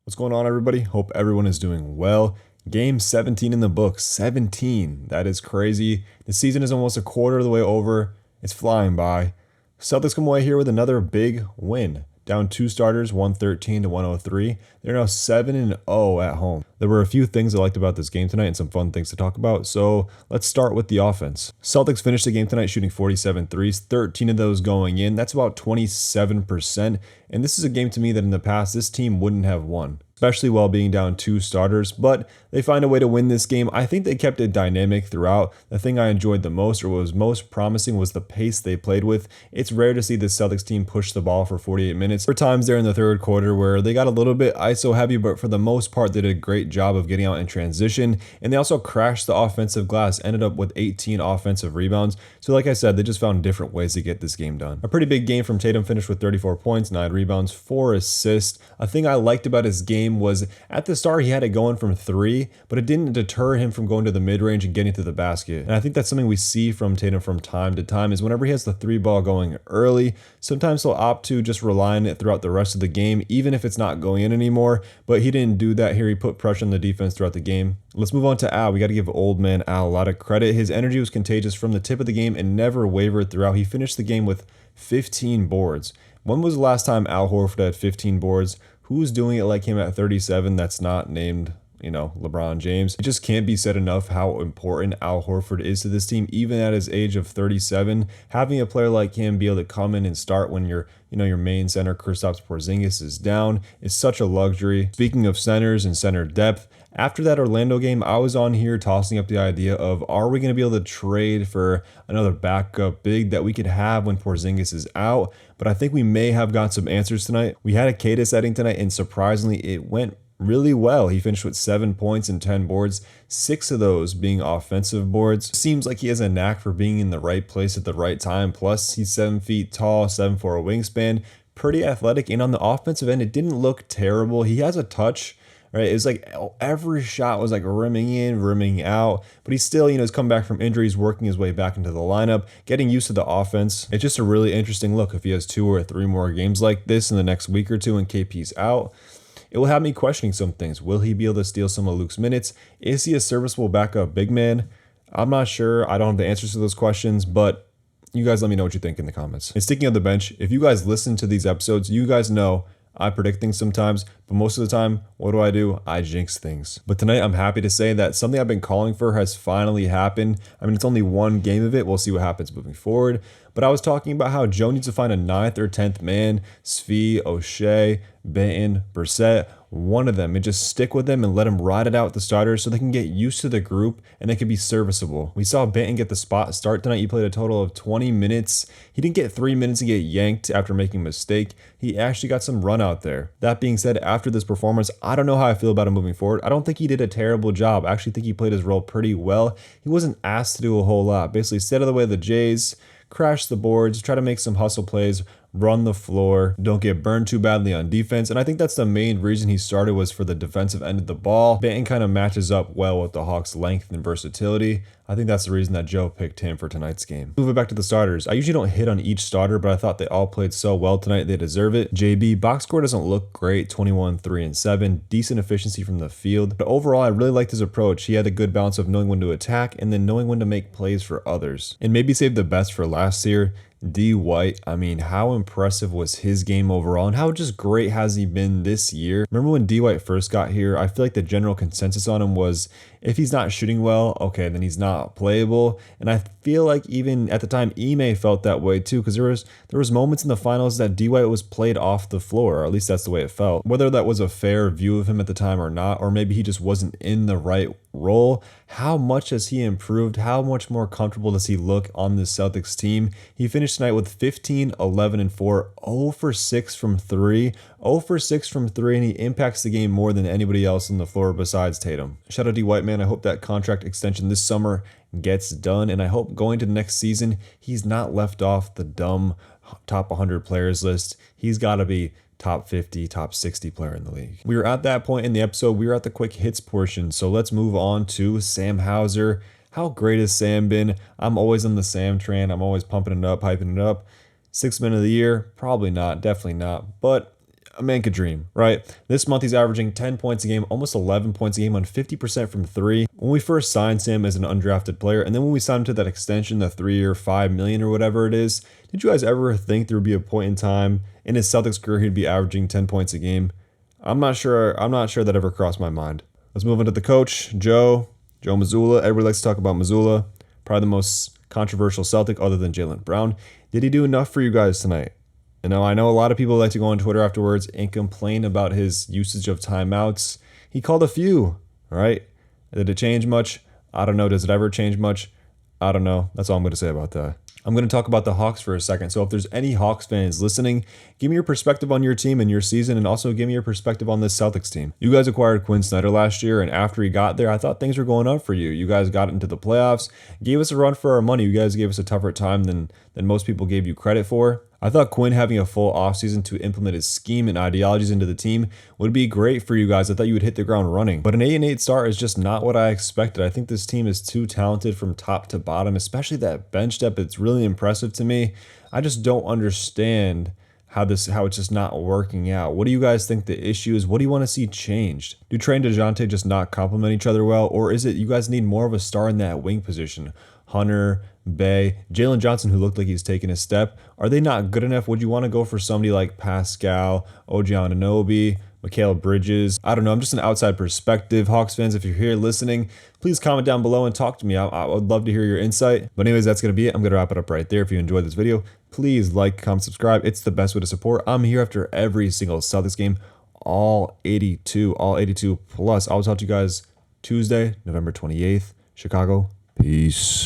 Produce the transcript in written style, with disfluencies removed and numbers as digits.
What's going on, everybody? Hope everyone is doing well. Game 17 in the books. 17. That is crazy. The season is almost a quarter of the way over. It's flying by. Celtics come away here with another big win. Down two starters, 113 to 103. They're now 7-0 at home. There were a few things I liked about this game tonight and some fun things to talk about, so let's start with the offense. Celtics finished the game tonight shooting 47 threes, 13 of those going in. That's about 27%, and this is a game to me that in the past this team wouldn't have won, especially while being down two starters, but they find a way to win this game. I think they kept it dynamic throughout. The thing I enjoyed the most, or what was most promising, was the pace they played with. It's rare to see the Celtics team push the ball for 48 minutes. There were times there in the third quarter where they got a little bit ISO heavy, but for the most part, they did a great job of getting out in transition, and they also crashed the offensive glass, ended up with 18 offensive rebounds. So like I said, they just found different ways to get this game done. A pretty big game from Tatum, finished with 34 points, 9 rebounds, 4 assists. A thing I liked about his game was at the start he had it going from 3, but it didn't deter him from going to the mid-range and getting to the basket. And I think that's something we see from Tatum from time to time, is whenever he has the 3 ball going early, sometimes he'll opt to just rely on it throughout the rest of the game, even if it's not going in anymore. But he didn't do that here. He put pressure on the defense throughout the game. Let's move on to Al. We got to give old man Al a lot of credit. His energy was contagious from the tip of the game and never wavered throughout. He finished the game with 15 boards. When was the last time Al Horford had 15 boards? Who's doing it like him at 37 that's not named, LeBron James? It just can't be said enough how important Al Horford is to this team, even at his age of 37. Having a player like him be able to come in and start when your main center, Kristaps Porzingis, is down is such a luxury. Speaking of centers and center depth, after that Orlando game, I was on here tossing up the idea of, are we going to be able to trade for another backup big that we could have when Porzingis is out? But I think we may have got some answers tonight. We had a Kata setting tonight, and surprisingly, it went really well. He finished with 7 points and 10 boards, 6 of those being offensive boards. Seems like he has a knack for being in the right place at the right time. Plus, he's 7 feet tall, 7'4" wingspan, pretty athletic. And on the offensive end, it didn't look terrible. He has a touch, right? It was like every shot was like rimming in, rimming out, but he's still, has come back from injuries, working his way back into the lineup, getting used to the offense. It's just a really interesting look if he has 2 or 3 more games like this in the next week or two and KP's out. It will have me questioning some things. Will he be able to steal some of Luke's minutes? Is he a serviceable backup big man? I'm not sure. I don't have the answers to those questions, but you guys let me know what you think in the comments. And sticking on the bench, if you guys listen to these episodes, you guys know I predict things sometimes, but most of the time, what do? I jinx things. But tonight, I'm happy to say that something I've been calling for has finally happened. I mean, it's only one game of it. We'll see what happens moving forward. But I was talking about how Joe needs to find a 9th or 10th man, Svi, O'Shea, Benton, Brissett, one of them, and just stick with them and let them ride it out with the starters so they can get used to the group and they can be serviceable. We saw Benton get the spot start tonight. He played a total of 20 minutes. He didn't get 3 minutes and get yanked after making a mistake. He actually got some run out there. That being said, after this performance, I don't know how I feel about him moving forward. I don't think he did a terrible job. I actually think he played his role pretty well. He wasn't asked to do a whole lot. Basically, stay out of the way of the Jays, crash the boards, try to make some hustle plays, run the floor, don't get burned too badly on defense. And I think that's the main reason he started, was for the defensive end of the ball. Benton kind of matches up well with the Hawks' length and versatility. I think that's the reason that Joe picked him for tonight's game. Moving back to the starters. I usually don't hit on each starter, but I thought they all played so well tonight, they deserve it. JB, box score doesn't look great, 21, 3, and 7. Decent efficiency from the field. But overall, I really liked his approach. He had a good balance of knowing when to attack and then knowing when to make plays for others. And maybe save the best for last year. D. White, I mean, how impressive was his game overall, and how just great has he been this year? Remember when D. White first got here, I feel like the general consensus on him was, if he's not shooting well, okay, then he's not playable. And I feel like even at the time, Ime felt that way too, because there was moments in the finals that D. White was played off the floor, or at least that's the way it felt. Whether that was a fair view of him at the time or not, or maybe he just wasn't in the right role. How much has he improved? How much more comfortable does he look on this Celtics team? He finished tonight with 15, 11, and 4, 0 for 6 from 3, 0 for 6 from 3, and he impacts the game more than anybody else on the floor besides Tatum. Shout out D. White, man. I hope that contract extension this summer gets done, and I hope going to the next season, he's not left off the dumb top 100 players list. He's got to be top 50, top 60 player in the league. We were at that point in the episode. We were at the quick hits portion. So let's move on to Sam Hauser. How great has Sam been? I'm always on the Sam train. I'm always pumping it up, hyping it up. 6th man of the year? Probably not. Definitely not. But a man could dream, right? This month he's averaging 10 points a game, almost 11 points a game on 50% from three. When we first signed Sam as an undrafted player, and then when we signed him to that extension, the 3-year, $5 million or whatever it is, did you guys ever think there would be a point in time in his Celtics career he'd be averaging 10 points a game? I'm not sure that ever crossed my mind. Let's move on to the coach, Joe Mazzulla. Everybody likes to talk about Mazzulla, probably the most controversial Celtic other than Jaylen Brown. Did he do enough for you guys tonight? I know a lot of people like to go on Twitter afterwards and complain about his usage of timeouts. He called a few, all right? Did it change much? I don't know. Does it ever change much? I don't know. That's all I'm going to say about that. I'm going to talk about the Hawks for a second. So if there's any Hawks fans listening, give me your perspective on your team and your season, and also give me your perspective on this Celtics team. You guys acquired Quinn Snyder last year, and after he got there, I thought things were going up for you. You guys got into the playoffs, gave us a run for our money. You guys gave us a tougher time than most people gave you credit for. I thought Quinn having a full offseason to implement his scheme and ideologies into the team would be great for you guys. I thought you would hit the ground running. But an 8-8 start is just not what I expected. I think this team is too talented from top to bottom, especially that bench depth. It's really impressive to me. I just don't understand how it's just not working out. What do you guys think the issue is? What do you want to see changed? Do Trae and DeJounte just not complement each other well? Or is it you guys need more of a star in that wing position? Hunter, Bay, Jalen Johnson, who looked like he's taking a step. Are they not good enough? Would you want to go for somebody like Pascal, OG Anunoby, Mikal Bridges? I don't know. I'm just an outside perspective. Hawks fans, if you're here listening, please comment down below and talk to me. I would love to hear your insight. But anyways, that's going to be it. I'm going to wrap it up right there. If you enjoyed this video, please like, comment, subscribe. It's the best way to support. I'm here after every single Celtics game, all 82 plus. I'll talk to you guys Tuesday, November 28th, Chicago. Peace.